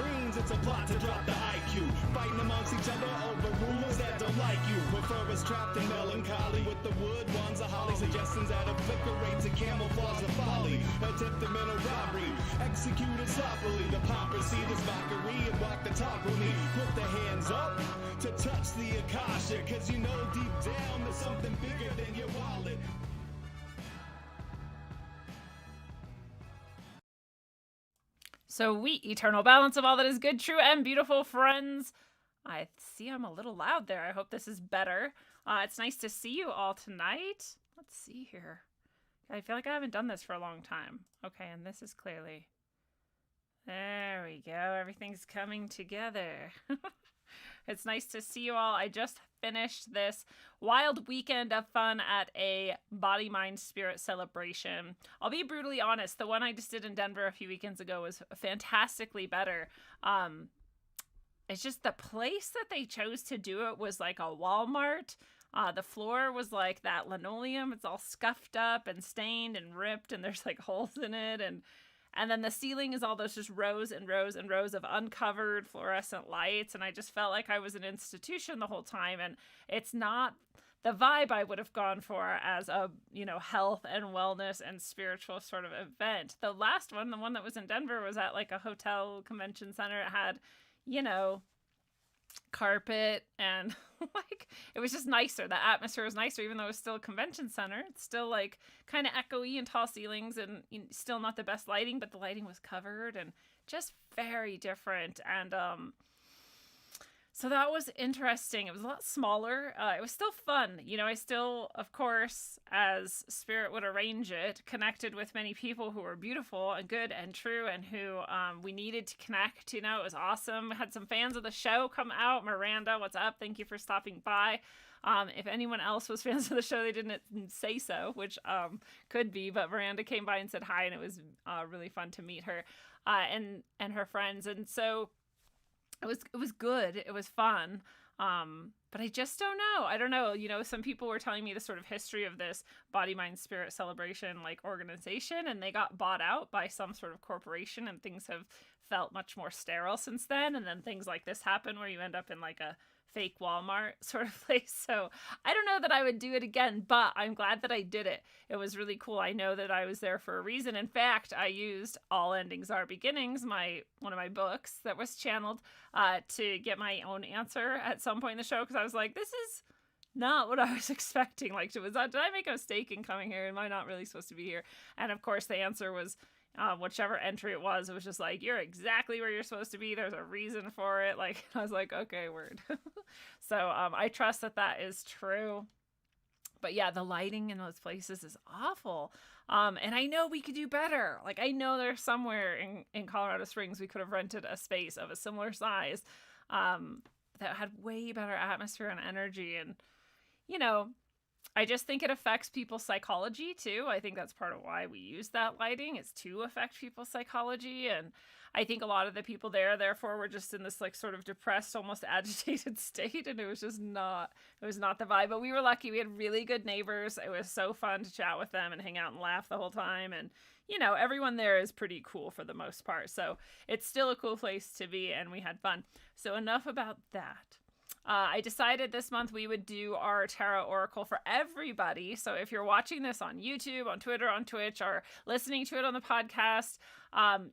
screens, it's a plot to drop the IQ. Fighting amongst each other over rumors that don't like you. Prefer us trapped in melancholy with the wood ones of holly. Suggestions that obliterate to camouflage the folly. Attempted mental robbery, executed sloppily. The poppers see this mockery and walk the talk with me. Put the hands up to touch the Akasha, cause you know deep down there's something bigger than your wallet. So we, eternal balance of all that is good, true, and beautiful, friends. I see I'm a little loud there. I hope this is better. It's nice to see you all tonight. Let's see here. I feel like I haven't done this for a long time. Okay, and this is clearly... There we go. Everything's coming together. It's nice to see you all. I just finished this wild weekend of fun at a body, mind, spirit celebration. I'll be brutally honest. The one I just did in Denver a few weekends ago was fantastically better. It's just the place that they chose to do it was like a Walmart. The floor was like that linoleum. It's all scuffed up and stained and ripped, and there's like holes in it, and then the ceiling is all those just rows and rows and rows of uncovered fluorescent lights. And I just felt like I was an institution the whole time. And it's not the vibe I would have gone for as a, health and wellness and spiritual sort of event. The last one, the one that was in Denver, was at like a hotel convention center. It had, carpet and like it was just nicer. The atmosphere was nicer, even though it was still a convention center. It's still like kind of echoey and tall ceilings and still not the best lighting, but the lighting was covered and just very different. And so that was interesting. It was a lot smaller. It was still fun. I still, of course, as spirit would arrange it, connected with many people who were beautiful and good and true and who we needed to connect. It was awesome. Had some fans of the show come out. Miranda, what's up? Thank you for stopping by. If anyone else was fans of the show, they didn't say so, which could be, but Miranda came by and said hi, and it was really fun to meet her and her friends. And so it was good. It was fun. But I just don't know. I don't know. Some people were telling me the sort of history of this body, mind, spirit celebration organization, and they got bought out by some sort of corporation, and things have felt much more sterile since then. And then things like this happen where you end up in like a fake Walmart sort of place. So I don't know that I would do it again, but I'm glad that I did it. It was really cool. I know that I was there for a reason. In fact, I used All Endings Are Beginnings, one of my books that was channeled, to get my own answer at some point in the show, because I was like, this is not what I was expecting. Like, did I make a mistake in coming here? Am I not really supposed to be here? And of course the answer was whichever entry it was just like, you're exactly where you're supposed to be. There's a reason for it. Like, I was like, okay, word. So I trust that is true. But yeah, the lighting in those places is awful. And I know we could do better. Like, I know there's somewhere in Colorado Springs we could have rented a space of a similar size that had way better atmosphere and energy. And, I just think it affects people's psychology too. I think that's part of why we use that lighting, is to affect people's psychology. And I think a lot of the people there, therefore, were just in this like sort of depressed, almost agitated state. And it was not the vibe. But we were lucky. We had really good neighbors. It was so fun to chat with them and hang out and laugh the whole time. And, everyone there is pretty cool for the most part. So it's still a cool place to be, and we had fun. So enough about that. I decided this month we would do our tarot oracle for everybody. So if you're watching this on YouTube, on Twitter, on Twitch, or listening to it on the podcast,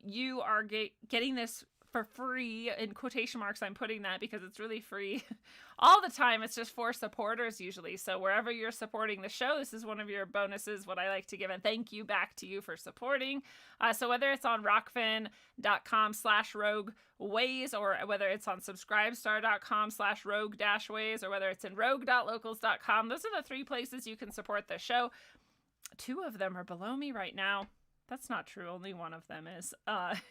you are getting this for free. In quotation marks, I'm putting that because it's really free all the time. It's just for supporters usually. So wherever you're supporting the show, this is one of your bonuses. What I like to give a thank you back to you for supporting. So whether it's on rockfin.com/rogueways, or whether it's on subscribestar.com/rogue-ways, or whether it's in rogue.locals.com, those are the three places you can support the show. 2 of them are below me right now. That's not true. Only one of them is.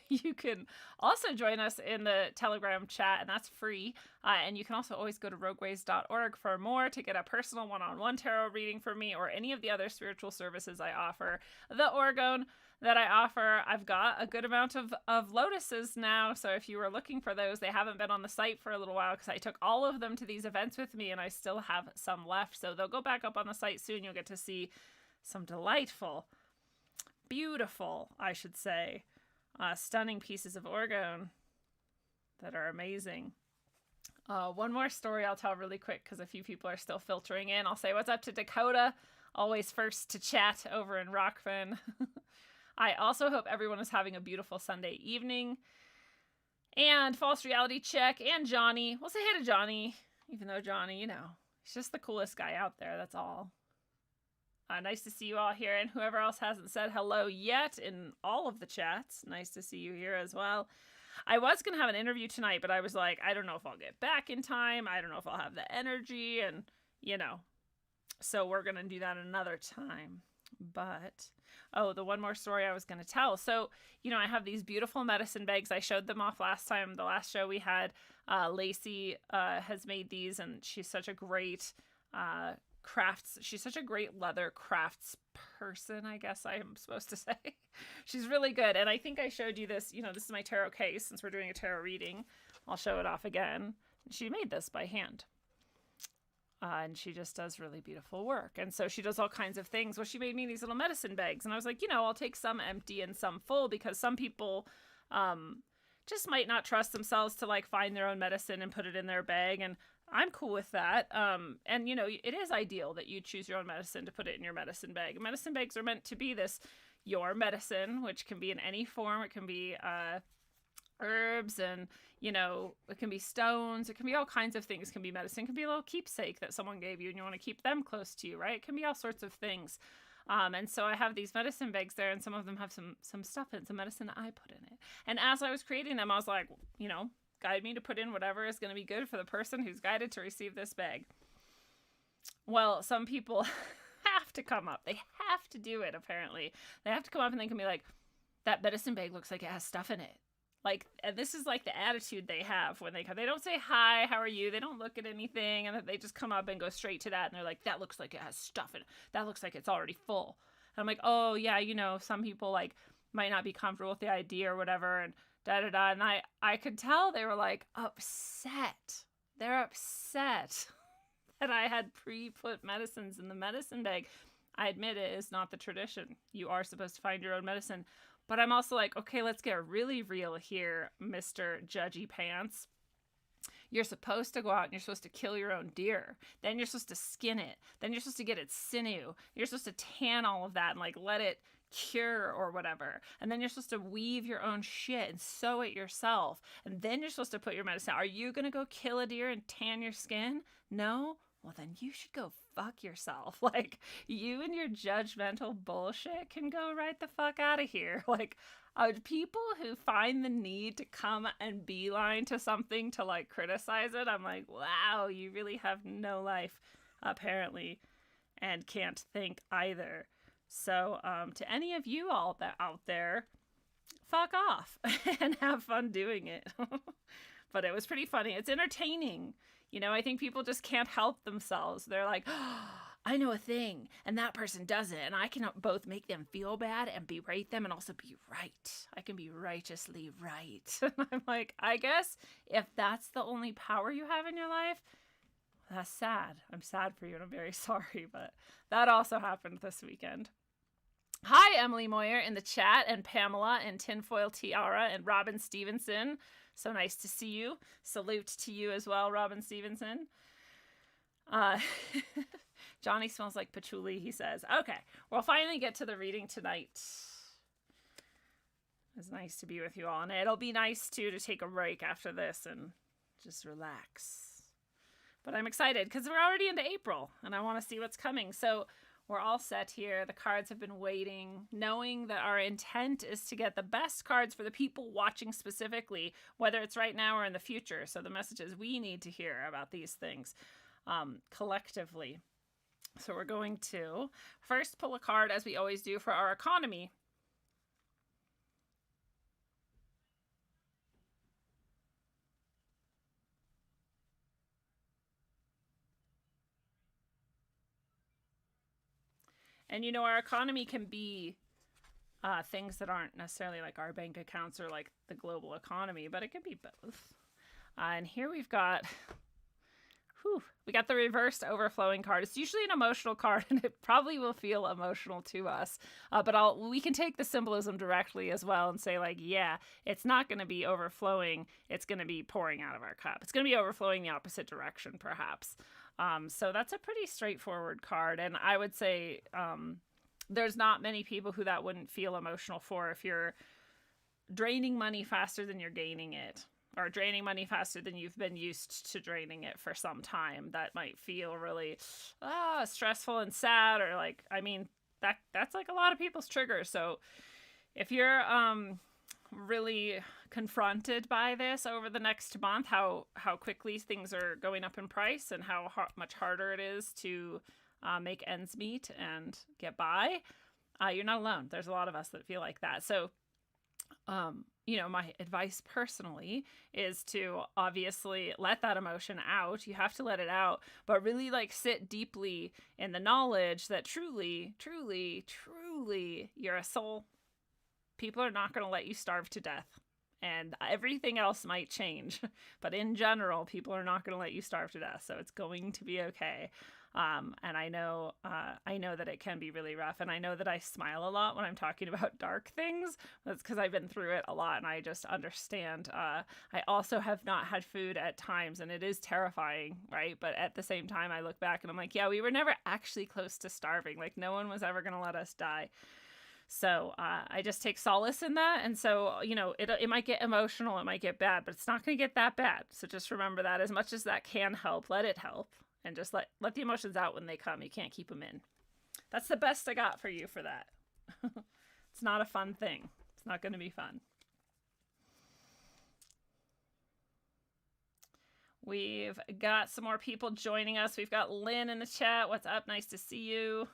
You can also join us in the Telegram chat, and that's free. And you can also always go to rogueways.org for more, to get a personal one-on-one tarot reading from me, or any of the other spiritual services I offer. The orgone that I offer, I've got a good amount of lotuses now. So if you were looking for those, they haven't been on the site for a little while because I took all of them to these events with me, and I still have some left. So they'll go back up on the site soon. You'll get to see some beautiful, I should say, stunning pieces of orgone. that are amazing. One more story I'll tell really quick because a few people are still filtering in. I'll say what's up to Dakota, always first to chat over in Rockfin. I also hope everyone is having a beautiful Sunday evening. And False Reality Check and Johnny. We'll say hey to Johnny, even though Johnny, he's just the coolest guy out there. That's all. Nice to see you all here. And whoever else hasn't said hello yet in all of the chats, nice to see you here as well. I was going to have an interview tonight, but I was like, I don't know if I'll get back in time. I don't know if I'll have the energy and, so we're going to do that another time. But, the one more story I was going to tell. So, I have these beautiful medicine bags. I showed them off last time. The last show we had, Lacey has made these, and she's such a great she's such a great leather crafts person, I guess I am supposed to say. She's really good. And I think I showed you this, this is my tarot case since we're doing a tarot reading. I'll show it off again. She made this by hand. And she just does really beautiful work. And so she does all kinds of things. Well, she made me these little medicine bags. And I was like, I'll take some empty and some full because some people just might not trust themselves to like find their own medicine and put it in their bag. And I'm cool with that. And, it is ideal that you choose your own medicine to put it in your medicine bag. Medicine bags are meant to be your medicine, which can be in any form. It can be herbs and, it can be stones. It can be all kinds of things. It can be medicine. It can be a little keepsake that someone gave you and you want to keep them close to you, right? It can be all sorts of things. And so I have these medicine bags there, and some of them have some stuff in it, some medicine I put in it. And as I was creating them, I was like, guide me to put in whatever is going to be good for the person who's guided to receive this bag. Well, some people have to come up. They have to do it, apparently. They have to come up and they can be like, that medicine bag looks like it has stuff in it. Like, and this is like the attitude they have when they come. They don't say, hi, how are you? They don't look at anything. And they just come up and go straight to that. And they're like, that looks like it has stuff in it. That looks like it's already full. And I'm like, oh, yeah, some people like might not be comfortable with the idea or whatever. And da-da-da. And I could tell they were like upset. They're upset that I had pre-put medicines in the medicine bag. I admit it is not the tradition. You are supposed to find your own medicine. But I'm also like, okay, let's get really real here, Mr. Judgy Pants. You're supposed to go out and you're supposed to kill your own deer. Then you're supposed to skin it. Then you're supposed to get its sinew. You're supposed to tan all of that and like let it cure or whatever. And then you're supposed to weave your own shit and sew it yourself. And then you're supposed to put your medicine. Are you going to go kill a deer and tan your skin? No? Well, then you should go fuck yourself. Like, you and your judgmental bullshit can go right the fuck out of here. Like, people who find the need to come and beeline to something to, like, criticize it, I'm like, wow, you really have no life, apparently, and can't think either. So, to any of you all that out there, fuck off and have fun doing it. But it was pretty funny. It's entertaining. I think people just can't help themselves. They're like, oh, I know a thing, and that person does it, and I can both make them feel bad and berate them and also be right. I can be righteously right. And I'm like, I guess if that's the only power you have in your life, that's sad. I'm sad for you, and I'm very sorry, but that also happened this weekend. Hi, Emily Moyer in the chat, and Pamela, and Tinfoil Tiara, and Robin Stevenson. So nice to see you. Salute to you as well, Robin Stevenson. Johnny smells like patchouli, he says. Okay, we'll finally get to the reading tonight. It's nice to be with you all. And it'll be nice, too, to take a break after this and just relax. But I'm excited because we're already into April, and I want to see what's coming. So we're all set here. The cards have been waiting, knowing that our intent is to get the best cards for the people watching specifically, whether it's right now or in the future. So the messages we need to hear about these things collectively. So we're going to first pull a card, as we always do, for our economy. And, our economy can be things that aren't necessarily like our bank accounts or like the global economy, but it can be both. And here we've got, whew, we got the reversed overflowing card. It's usually an emotional card, and it probably will feel emotional to us. But we can take the symbolism directly as well and say, like, yeah, it's not going to be overflowing. It's going to be pouring out of our cup. It's going to be overflowing the opposite direction, perhaps. So that's a pretty straightforward card. And I would say there's not many people who that wouldn't feel emotional for. If you're draining money faster than you're gaining it, or draining money faster than you've been used to draining it for some time, that might feel really stressful and sad, or like, I mean, that's like a lot of people's triggers. So if you're really confronted by this over the next month, how quickly things are going up in price and how much harder it is to make ends meet and get by, you're not alone. There's a lot of us that feel like that. So my advice personally is to obviously let that emotion out. You have to let it out, but really like sit deeply in the knowledge that truly, truly, truly, you're a soul. People are not going to let you starve to death, and everything else might change. But in general, people are not going to let you starve to death. So it's going to be okay. And I know that it can be really rough, and I know that I smile a lot when I'm talking about dark things. That's because I've been through it a lot, and I just understand. I also have not had food at times, and it is terrifying, right? But at the same time, I look back and I'm like, yeah, we were never actually close to starving. Like, no one was ever going to let us die. So I just take solace in that. And so, it might get emotional, it might get bad, but it's not going to get that bad. So just remember that as much as that can help, let it help. And just let the emotions out when they come. You can't keep them in. That's the best I got for you for that. It's not a fun thing. It's not going to be fun. We've got some more people joining us. We've got Lynn in the chat. What's up? Nice to see you.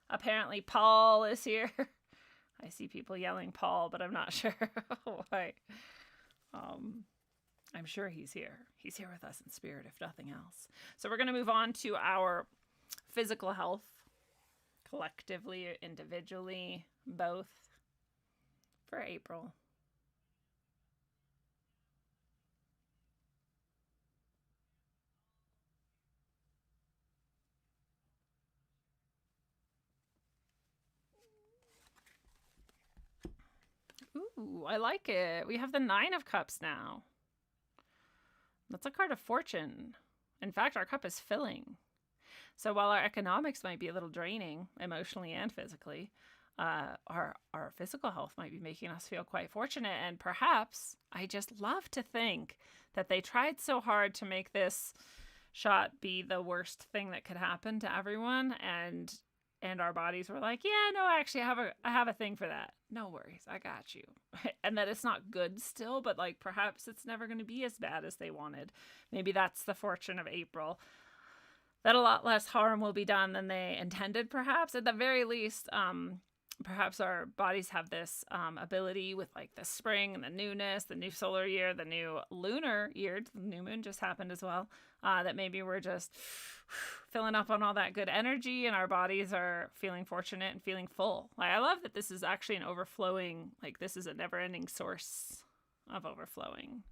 Apparently Paul is here. I see people yelling Paul, but I'm not sure why. I'm sure he's here. He's here with us in spirit, if nothing else. So we're going to move on to our physical health, collectively or individually, both, for April. Ooh, I like it. We have the 9 of Cups now. That's a card of fortune. In fact, our cup is filling. So while our economics might be a little draining, emotionally and physically, our physical health might be making us feel quite fortunate. And perhaps, I just love to think that they tried so hard to make this shot be the worst thing that could happen to everyone, and our bodies were like, yeah, no, actually, I have a thing for that. No worries, I got you. And that it's not good still, but like perhaps it's never going to be as bad as they wanted. Maybe that's the fortune of April. That a lot less harm will be done than they intended, perhaps. At the very least, perhaps our bodies have this ability with like the spring and the newness, the new solar year, the new lunar year, the new moon just happened as well, that maybe we're just filling up on all that good energy and our bodies are feeling fortunate and feeling full. Like, I love that this is actually an overflowing, like this is a never-ending source of overflowing.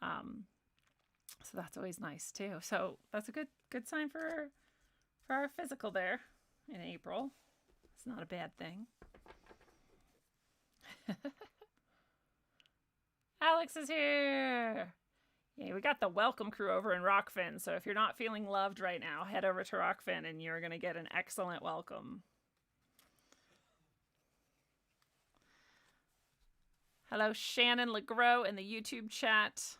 So that's always nice too. So that's a good sign for our physical there in April. It's not a bad thing. Alex is here. Yeah, we got the welcome crew over in Rockfin. So if you're not feeling loved right now, head over to Rockfin and you're going to get an excellent welcome. Hello, Shannon LeGros in the YouTube chat.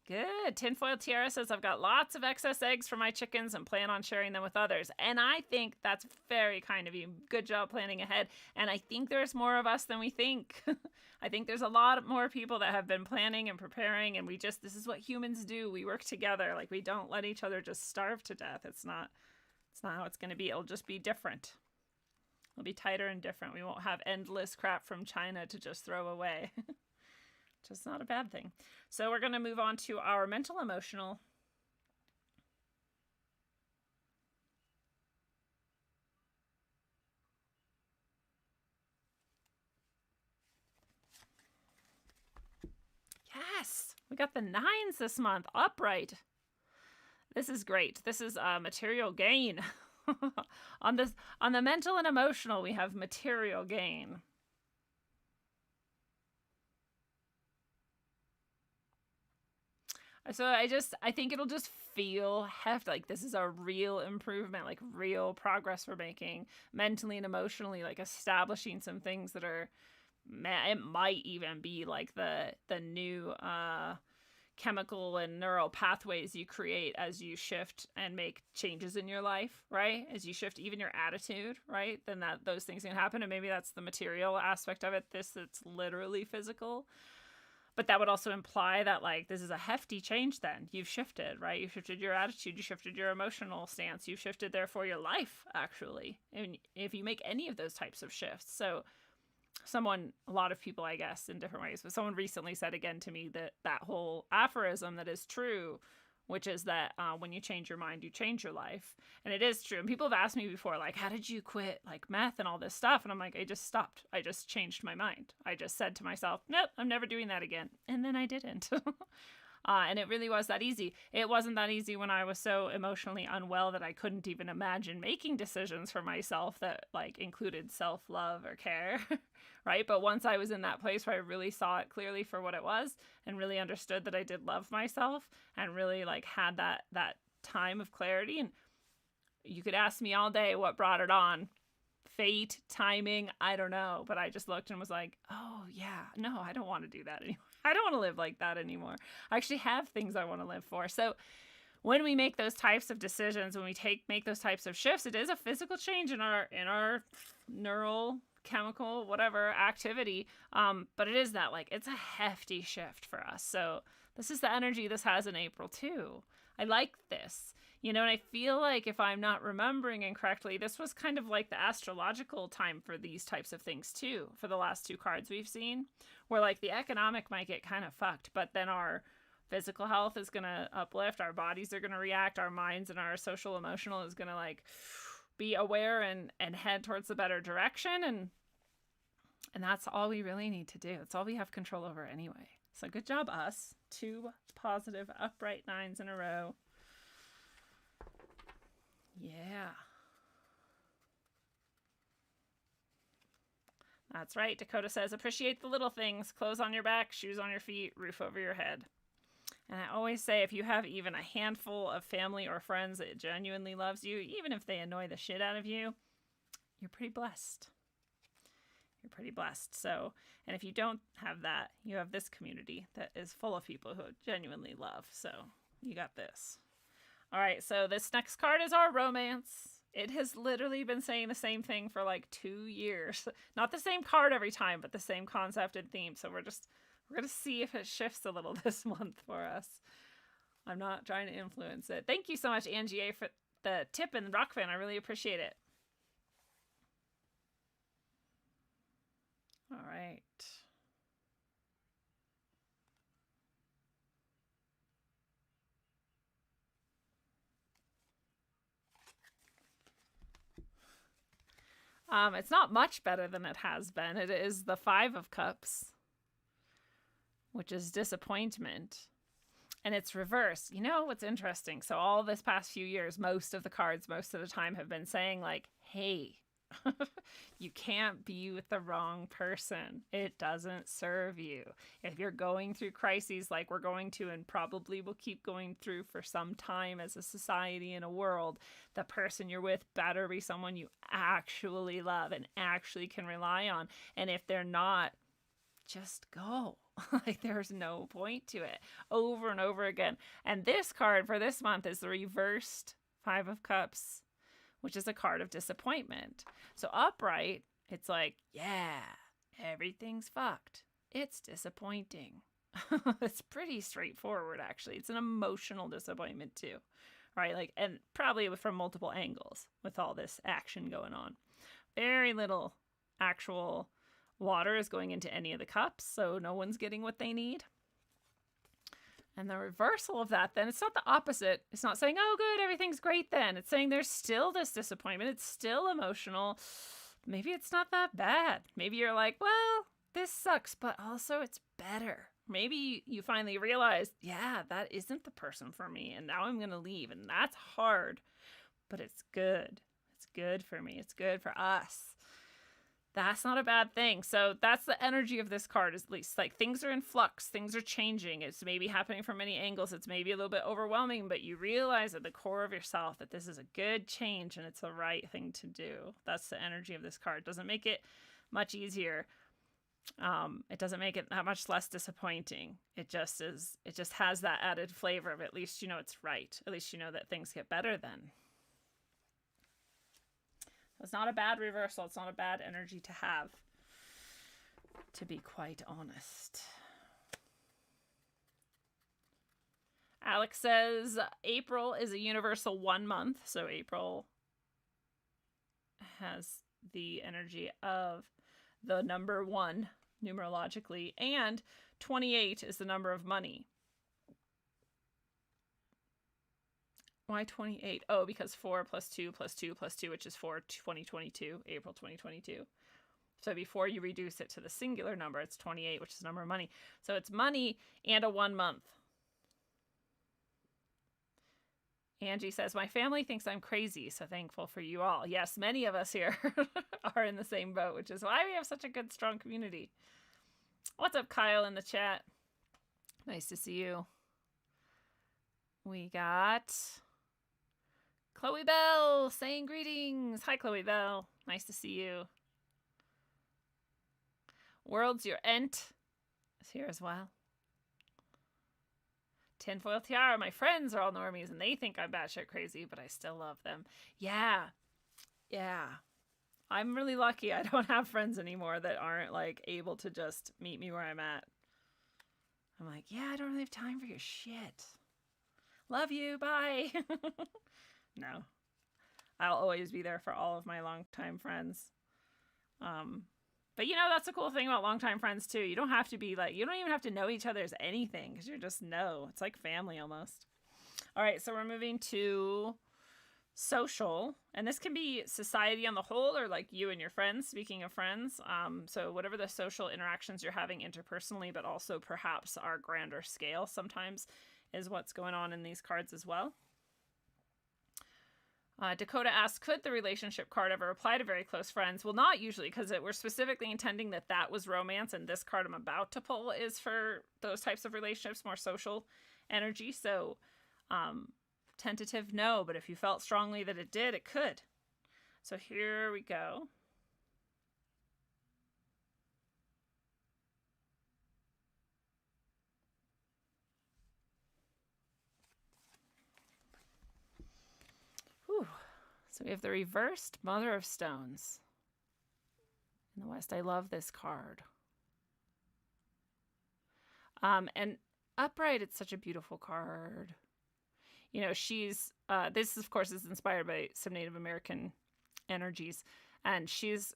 Good. Tinfoil Tiara says, I've got lots of excess eggs for my chickens and plan on sharing them with others. And I think that's very kind of you. Good job planning ahead. And I think there's more of us than we think. I think there's a lot more people that have been planning and preparing. And this is what humans do. We work together. Like, we don't let each other just starve to death. It's not how it's going to be. It'll just be different. It'll be tighter and different. We won't have endless crap from China to just throw away. Just not a bad thing. So we're going to move on to our mental, emotional. Yes, We got the 9s this month, upright. This is great. This is material gain. On the mental and emotional, we have material gain. So I think it'll just feel hefty. Like this is a real improvement, like real progress we're making mentally and emotionally, like establishing some things that are, it might even be like the new chemical and neural pathways you create as you shift and make changes in your life, right? As you shift even your attitude, right? Then those things can happen. And maybe that's the material aspect of it. It's literally physical. But that would also imply that, like, this is a hefty change then. You've shifted, right? You shifted your attitude. You shifted your emotional stance. You shifted, therefore, your life, actually. And if you make any of those types of shifts. So a lot of people, I guess, in different ways, but someone recently said again to me that whole aphorism that is true, which is that when you change your mind, you change your life. And it is true. And people have asked me before, like, how did you quit like meth and all this stuff? And I'm like, I just stopped. I just changed my mind. I just said to myself, nope, I'm never doing that again. And then I didn't. And it really was that easy. It wasn't that easy when I was so emotionally unwell that I couldn't even imagine making decisions for myself that like included self-love or care, right? But once I was in that place where I really saw it clearly for what it was and really understood that I did love myself and really like had that time of clarity. And you could ask me all day what brought it on. Fate, timing, I don't know. But I just looked and was like, oh yeah, no, I don't want to do that anymore. I don't want to live like that anymore. I actually have things I want to live for. So when we make those types of decisions, when we make those types of shifts, it is a physical change in our neural, chemical, whatever activity. But it is that, like, it's a hefty shift for us. So this is the energy this has in April too. I like this. You know, and I feel like if I'm not remembering incorrectly, this was kind of like the astrological time for these types of things too, for the last 2 cards we've seen, where like the economic might get kind of fucked, but then our physical health is going to uplift, our bodies are going to react, our minds and our social emotional is going to like be aware and head towards the better direction. And that's all we really need to do. It's all we have control over anyway. So good job, us. 2 positive upright 9s in a row. Yeah. That's right. Dakota says, appreciate the little things. Clothes on your back, shoes on your feet, roof over your head. And I always say, if you have even a handful of family or friends that genuinely loves you, even if they annoy the shit out of you, you're pretty blessed. You're pretty blessed. So, and if you don't have that, you have this community that is full of people who genuinely love. So you got this. All right, so this next card is our romance. It has literally been saying the same thing for like 2 years. Not the same card every time, but the same concept and theme. So we're going to see if it shifts a little this month for us. I'm not trying to influence it. Thank you so much, Angie A, for the tip and rock fan. I really appreciate it. All right. It's not much better than it has been. It is the 5 of Cups, which is disappointment. And it's reversed. You know what's interesting? So all this past few years, most of the cards, most of the time have been saying like, hey, you can't be with the wrong person. It doesn't serve you. If you're going through crises like we're going to and probably will keep going through for some time as a society and a world, the person you're with better be someone you actually love and actually can rely on. And if they're not, just go. Like there's no point to it. Over and over again. And this card for this month is the reversed 5 of Cups, which is a card of disappointment. So upright, it's like, yeah, everything's fucked. It's disappointing. It's pretty straightforward, actually. It's an emotional disappointment too, right? Like, and probably from multiple angles with all this action going on. Very little actual water is going into any of the cups, so no one's getting what they need. And the reversal of that, then, it's not the opposite. It's not saying, oh, good, everything's great then. It's saying there's still this disappointment. It's still emotional. Maybe it's not that bad. Maybe you're like, well, this sucks, but also it's better. Maybe you finally realize, yeah, that isn't the person for me, and now I'm going to leave, and that's hard, but it's good. It's good for me. It's good for us. That's not a bad thing. So that's the energy of this card, at least. Like, things are in flux. Things are changing. It's maybe happening from many angles. It's maybe a little bit overwhelming, but you realize at the core of yourself that this is a good change and it's the right thing to do. That's the energy of this card. Doesn't make it much easier. It doesn't make it that much less disappointing. It just is. It just has that added flavor of, at least you know it's right. At least you know that things get better then. It's not a bad reversal. It's not a bad energy to have, to be quite honest. Alex says April is a universal 1 month. So April has the energy of the number 1 numerologically, and 28 is the number of money. Why 28? Oh, because 4 plus 2 plus 2 plus 2, which is 4, 2022, April 2022. So before you reduce it to the singular number, it's 28, which is the number of money. So it's money and a 1 month. Angie says, my family thinks I'm crazy, so thankful for you all. Yes, many of us here are in the same boat, which is why we have such a good, strong community. What's up, Kyle, in the chat? Nice to see you. We got Chloe Bell saying greetings. Hi, Chloe Bell. Nice to see you. World's Your Ent is here as well. Tinfoil Tiara, my friends are all normies and they think I'm batshit crazy, but I still love them. Yeah. I'm really lucky I don't have friends anymore that aren't like able to just meet me where I'm at. I'm like, yeah, I don't really have time for your shit. Love you, bye. No. I'll always be there for all of my longtime friends. But you know, that's a cool thing about longtime friends too. You don't have to be like, you don't even have to know each other's anything because you just know. It's like family almost. All right, so we're moving to social, and this can be society on the whole or like you and your friends, speaking of friends. So whatever the social interactions you're having interpersonally, but also perhaps our grander scale sometimes is what's going on in these cards as well. Dakota asks, could the relationship card ever apply to very close friends? Well, not usually, because we're specifically intending that was romance, and this card I'm about to pull is for those types of relationships, more social energy. So tentative, no, but if you felt strongly that it did, it could. So here we go. Whew. So we have the reversed Mother of Stones in the West. I love this card. And upright, it's such a beautiful card. You know, she's, this of course is inspired by some Native American energies, and she's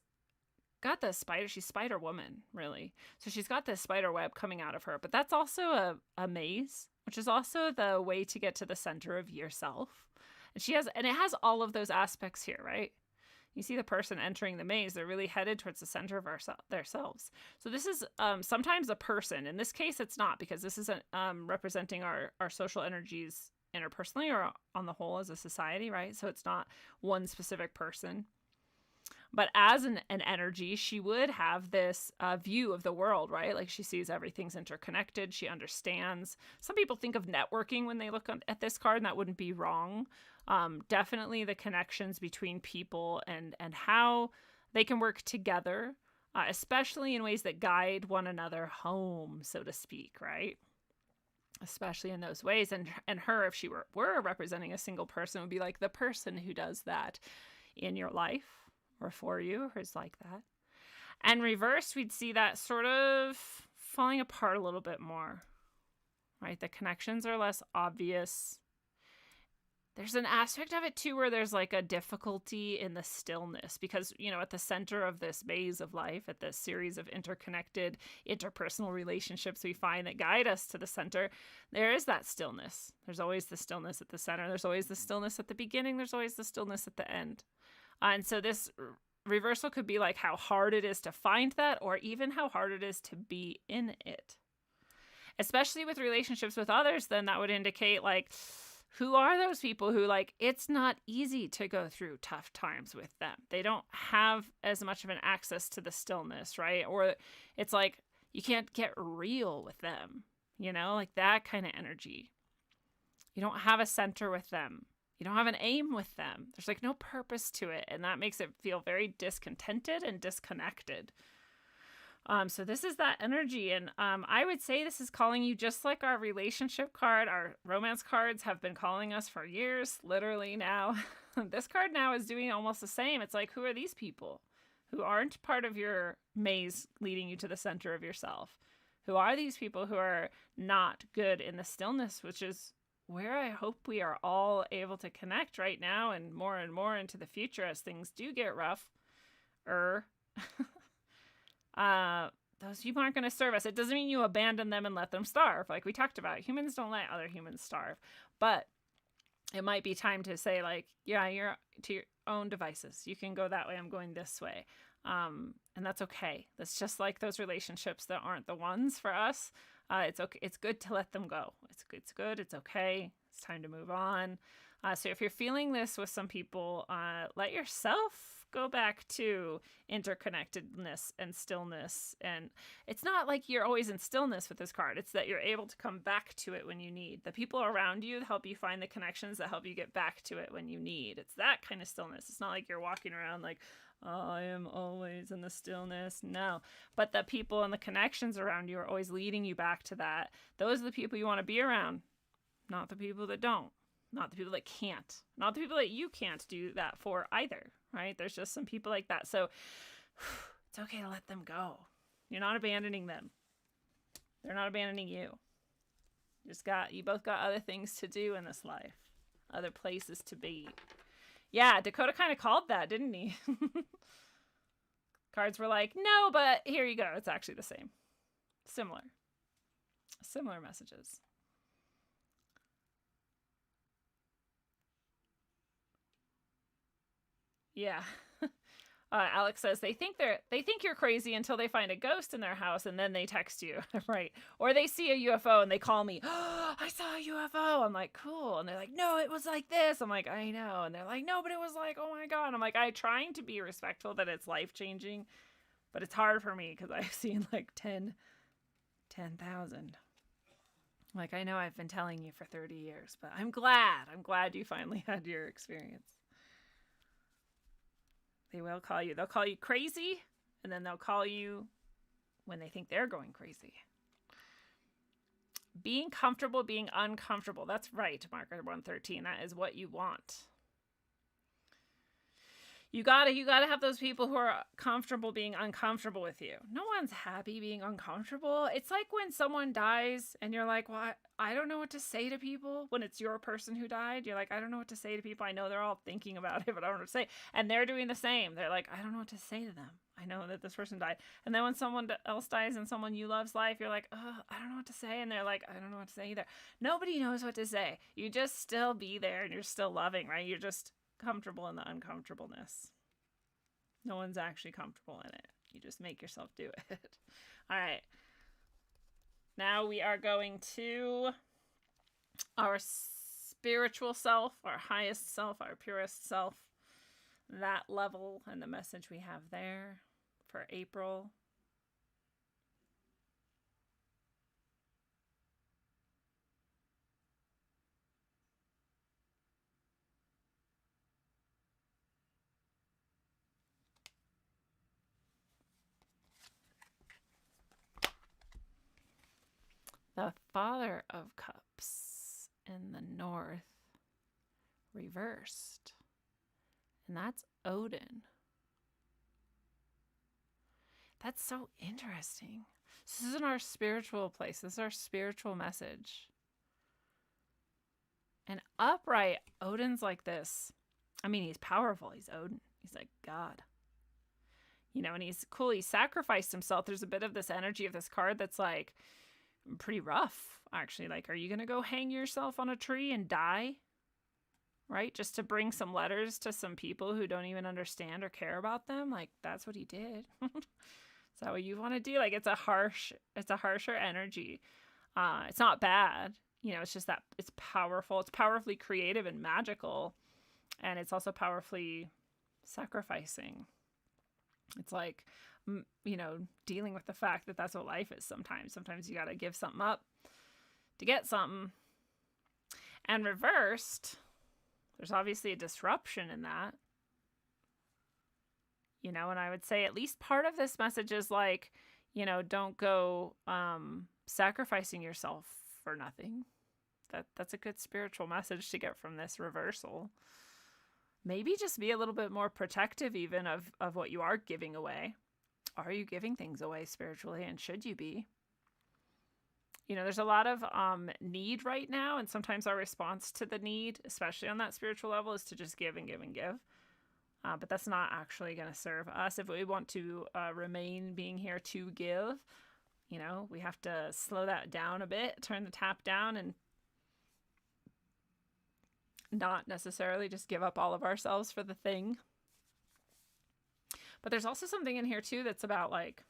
got the spider, she's Spider Woman, really. So she's got this spider web coming out of her, but that's also a maze, which is also the way to get to the center of yourself. And it has all of those aspects here, right? You see the person entering the maze, they're really headed towards the center of themselves. So this is sometimes a person. In this case, it's not, because this isn't representing our social energies interpersonally or on the whole as a society, right? So it's not one specific person. But as an energy, she would have this view of the world, right? Like she sees everything's interconnected. She understands. Some people think of networking when they look at this card, and that wouldn't be wrong. Definitely the connections between people and how they can work together, especially in ways that guide one another home, so to speak, right? Especially in those ways. And her, if she were representing a single person, would be like the person who does that in your life or for you, or is like that. And reversed, we'd see that sort of falling apart a little bit more, right? The connections are less obvious. There's an aspect of it too where there's like a difficulty in the stillness, because, you know, at the center of this maze of life, at this series of interconnected interpersonal relationships we find that guide us to the center, there is that stillness. There's always the stillness at the center. There's always the stillness at the beginning. There's always the stillness at the end. And so this reversal could be like how hard it is to find that, or even how hard it is to be in it. especially with relationships with others, then that would indicate like, who are those people who like, it's not easy to go through tough times with them. They don't have as much of an access to the stillness, right? Or it's like, you can't get real with them, you know, like that kind of energy. You don't have a center with them. You don't have an aim with them. There's like no purpose to it. And that makes it feel very discontented and disconnected. So this is that energy. And I would say this is calling you just like our relationship card. Our romance cards have been calling us for years, literally now. This card now is doing almost the same. It's like, who are these people who aren't part of your maze leading you to the center of yourself? Who are these people who are not good in the stillness, which is where I hope we are all able to connect right now and more into the future as things do get rough. Those people aren't going to serve us. It doesn't mean you abandon them and let them starve. Like we talked about, humans don't let other humans starve. But it might be time to say like, yeah, you're to your own devices. You can go that way. I'm going this way. And that's okay. That's just like those relationships that aren't the ones for us. It's okay. It's good to let them go. It's good. It's okay. It's time to move on. So if you're feeling this with some people, let yourself go back to interconnectedness and stillness. And it's not like you're always in stillness with this card. It's that you're able to come back to it when you need. The people around you help you find the connections that help you get back to it when you need. It's that kind of stillness. It's not like you're walking around like, oh, I am always in the stillness. No. But the people and the connections around you are always leading you back to that. Those are the people you want to be around, not the people that don't. Not the people that can't. Not the people that you can't do that for either, right? There's just some people like that. So it's okay to let them go. You're not abandoning them. They're not abandoning you. You both got other things to do in this life. Other places to be. Yeah, Dakota kind of called that, didn't he? Cards were like, no, but here you go. It's actually the same. Similar messages. Yeah. Alex says they think you're crazy until they find a ghost in their house and then they text you, right? Or they see a UFO and they call me. Oh, I saw a UFO. I'm like, cool. And they're like, no, it was like this. I'm like, I know. And they're like, no, but it was like, oh my God. I'm like, I'm trying to be respectful that it's life changing, but it's hard for me because I've seen like 10,000. Like, I know I've been telling you for 30 years, but I'm glad you finally had your experience. They will call you. They'll call you crazy, and then they'll call you when they think they're going crazy. Being comfortable, being uncomfortable. That's right, Marker 113. That is what you want. You gotta have those people who are comfortable being uncomfortable with you. No one's happy being uncomfortable. It's like when someone dies and you're like, well, I don't know what to say to people. When it's your person who died, you're like, I don't know what to say to people. I know they're all thinking about it, but I don't know what to say. And they're doing the same. They're like, I don't know what to say to them. I know that this person died. And then when someone else dies and someone you love's life, you're like, oh, I don't know what to say. And they're like, I don't know what to say either. Nobody knows what to say. You just still be there and you're still loving, right? You're just comfortable in the uncomfortableness. No one's actually comfortable in it. You just make yourself do it. All right. Now we are going to our spiritual self, our highest self, our purest self. That level and the message we have there for April. The Father of Cups in the north, reversed. And that's Odin. That's so interesting. This isn't our spiritual place. This is our spiritual message. And upright, Odin's like this. I mean, he's powerful. He's Odin. He's like God. You know, and he's cool. He sacrificed himself. There's a bit of this energy of this card that's like pretty rough, actually. Like, are you going to go hang yourself on a tree and die? Right? Just to bring some letters to some people who don't even understand or care about them. Like, that's what he did. Is that what you want to do? Like, it's a harsher energy. It's not bad. It's just that it's powerful. It's powerfully creative and magical. And it's also powerfully sacrificing. It's like, dealing with the fact that that's what life is sometimes. Sometimes you got to give something up to get something. And reversed, there's obviously a disruption in that. And I would say at least part of this message is like, don't go sacrificing yourself for nothing. That's a good spiritual message to get from this reversal. Maybe just be a little bit more protective even of what you are giving away. Are you giving things away spiritually, and should you be? There's a lot of need right now, and sometimes our response to the need, especially on that spiritual level, is to just give and give and give. But that's not actually going to serve us. If we want to remain being here to give, we have to slow that down a bit, turn the tap down, and not necessarily just give up all of ourselves for the thing. But there's also something in here too that's about like,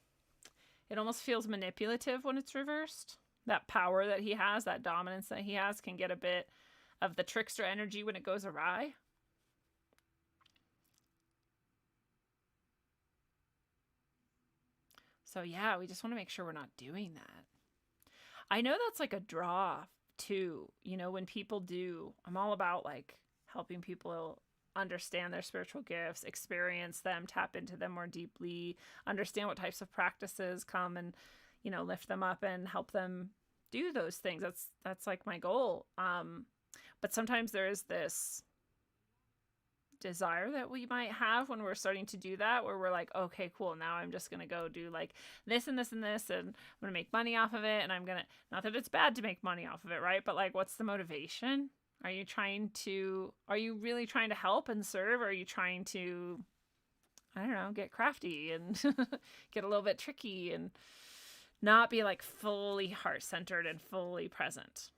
it almost feels manipulative when it's reversed. That power that he has, that dominance that he has, can get a bit of the trickster energy when it goes awry. So yeah, we just want to make sure we're not doing that. I know that's like a draw too. When people do, I'm all about like helping people understand their spiritual gifts, experience them, tap into them more deeply, understand what types of practices come and, lift them up and help them do those things. That's like my goal. But sometimes there is this desire that we might have when we're starting to do that, where we're like, okay, cool, now I'm just going to go do like this and this and this, and I'm going to make money off of it. And I'm going to, not that it's bad to make money off of it, right? But like, what's the motivation? Are you really trying to help and serve? Or are you trying to, I don't know, get crafty and get a little bit tricky and not be like fully heart-centered and fully present?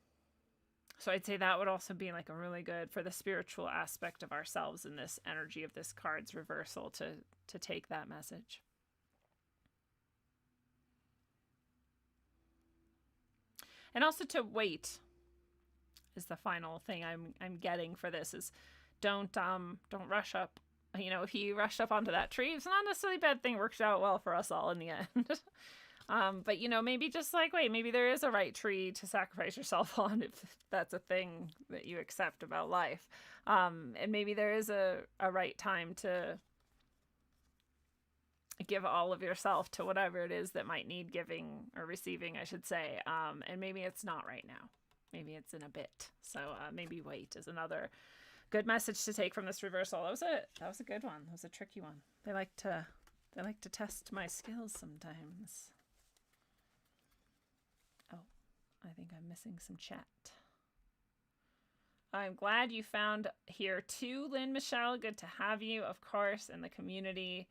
So I'd say that would also be like a really good for the spiritual aspect of ourselves in this energy of this card's reversal to take that message. And also to wait is the final thing I'm getting for this, is don't rush up. If you rushed up onto that tree, it's not necessarily a bad thing. Worked out well for us all in the end. But maybe just like, wait, maybe there is a right tree to sacrifice yourself on, if that's a thing that you accept about life. And maybe there is a right time to give all of yourself to whatever it is that might need giving or receiving, I should say. And maybe it's not right now. Maybe it's in a bit. So maybe wait is another good message to take from this reversal. That was a good one. That was a tricky one. They like to test my skills sometimes. Oh, I think I'm missing some chat. I'm glad you found here too, Lynn Michelle. Good to have you, of course, in the community.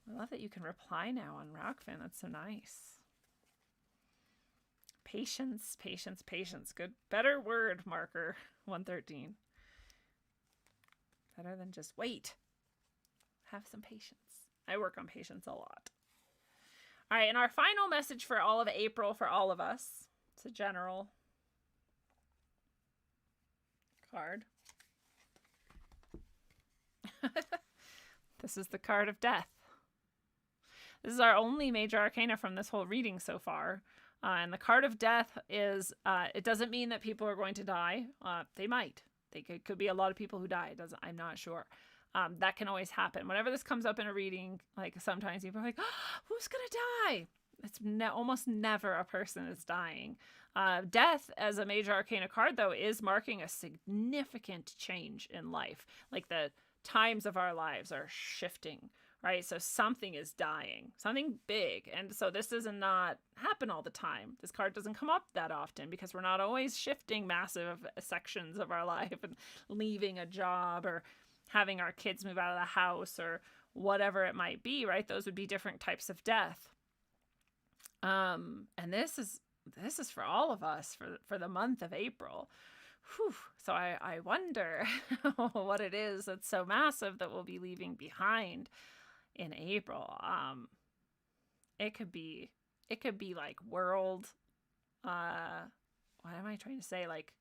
I love that you can reply now on Rockfin. That's so nice. Patience, patience, patience. Good. Better word, marker 113. Better than just wait. Have some patience. I work on patience a lot. All right, and our final message for all of April for all of us. It's a general card. This is the card of death. This is our only major arcana from this whole reading so far. And the card of death is, it doesn't mean that people are going to die. They might. Could be a lot of people who die. I'm not sure. That can always happen. Whenever this comes up in a reading, like sometimes people are like, oh, who's going to die? It's almost never a person is dying. Death as a major arcana card, though, is marking a significant change in life. Like the times of our lives are shifting, right? So something is dying, something big. And so this does not happen all the time. This card doesn't come up that often because we're not always shifting massive sections of our life and leaving a job or having our kids move out of the house or whatever it might be, right? Those would be different types of death. And this is for all of us for the month of April. Whew. So I wonder what it is that's so massive that we'll be leaving behind in April. It could be like world what am I trying to say? Like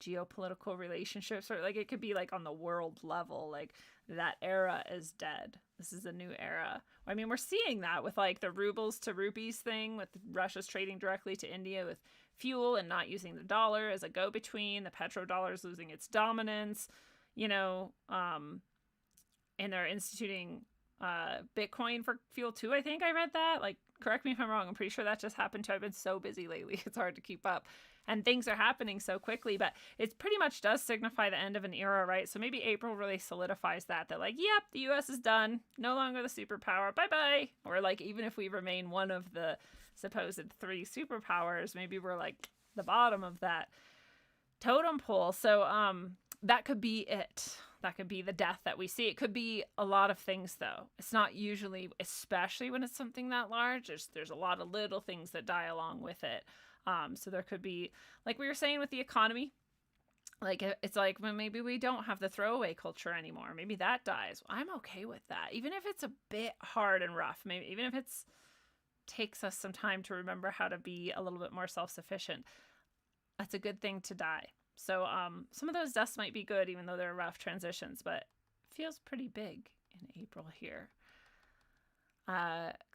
geopolitical relationships, or like it could be like on the world level, like that era is dead. This is a new era. I mean, we're seeing that with like the rubles to rupees thing, with Russia's trading directly to India with fuel and not using the dollar as a go-between. The petrodollar is losing its dominance, you know, and they're instituting Bitcoin for fuel too. I think I read that. Like, correct me if I'm wrong. I'm pretty sure that just happened too. I've been so busy lately. It's hard to keep up. And things are happening so quickly, but it pretty much does signify the end of an era, right? So maybe April really solidifies that like, yep, the US is done. No longer the superpower. Bye-bye. Or like, even if we remain one of the supposed 3 superpowers, maybe we're like the bottom of that totem pole. So that could be it. That could be the death that we see. It could be a lot of things, though. It's not usually, especially when it's something that large, there's a lot of little things that die along with it. So there could be, like we were saying with the economy, like it's like when maybe we don't have the throwaway culture anymore. Maybe that dies. I'm okay with that. Even if it's a bit hard and rough, maybe even if it's takes us some time to remember how to be a little bit more self-sufficient, that's a good thing to die. So some of those deaths might be good, even though they're rough transitions, but it feels pretty big in April here.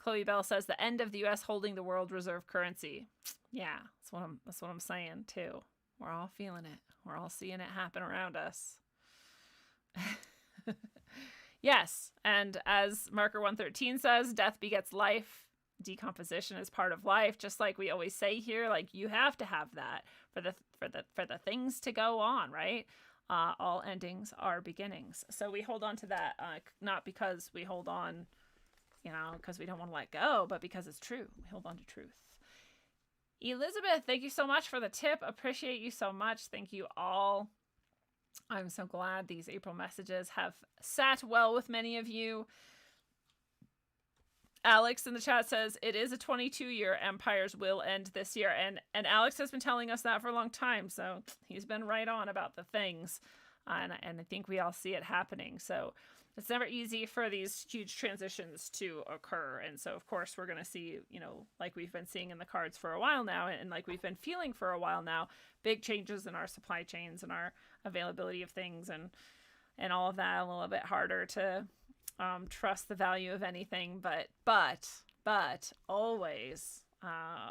Chloe Bell says the end of the U.S. holding the world reserve currency. Yeah, that's what I'm saying too. We're all feeling it. We're all seeing it happen around us. Yes, and as Marker 113 says, death begets life. Decomposition is part of life, just like we always say here. Like, you have to have that for the things to go on, right? All endings are beginnings. So we hold on to that, not because we hold on, you know, because we don't want to let go, but because it's true. We hold on to truth. Elizabeth, thank you so much for the tip. Appreciate you so much. Thank you all. I'm so glad these April messages have sat well with many of you. Alex in the chat says it is a 22-year. Empires will end this year, and Alex has been telling us that for a long time, so he's been right on about the things, and I think we all see it happening. So it's never easy for these huge transitions to occur, and so of course we're going to see, you know, like we've been seeing in the cards for a while now, and like we've been feeling for a while now, big changes in our supply chains and our availability of things, and all of that. A little bit harder to trust the value of anything, but always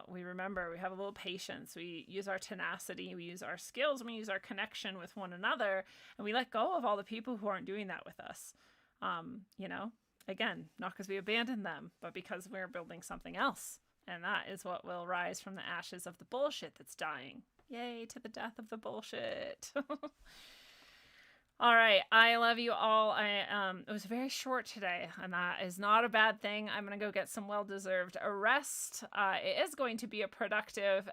we remember, we have a little patience, we use our tenacity, we use our skills, we use our connection with one another, and we let go of all the people who aren't doing that with us. You know, again, not because we abandoned them, but because we're building something else, and that is what will rise from the ashes of the bullshit that's dying. Yay to the death of the bullshit. All right, I love you all. It was very short today, and that is not a bad thing. I'm going to go get some well-deserved rest. It is going to be a productive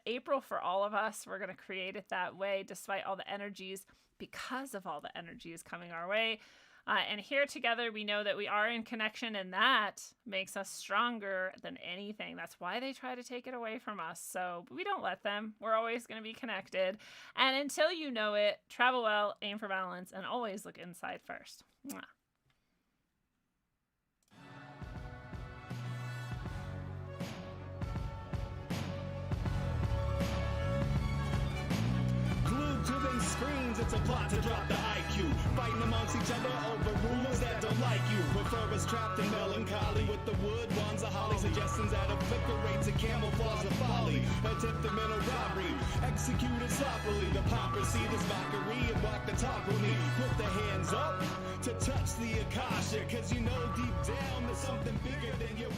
April for all of us. We're going to create it that way, despite all the energies, because of all the energies coming our way. And here together, we know that we are in connection, and that makes us stronger than anything. That's why they try to take it away from us. So we don't let them. We're always going to be connected. And until you know it, travel well, aim for balance, and always look inside first. Mwah. Glued to these screens, it's a plot to drop the IQ. Fighting amongst each other over rumors that don't like you. Prefer us trapped in melancholy with the wood ones of holly. Suggestions that a flicker rate to camouflage the folly. Attempted mental robbery, executed sloppily. The poppers see this mockery and walk the talk with me. Put the hands up to touch the Akasha, cause you know deep down there's something bigger than your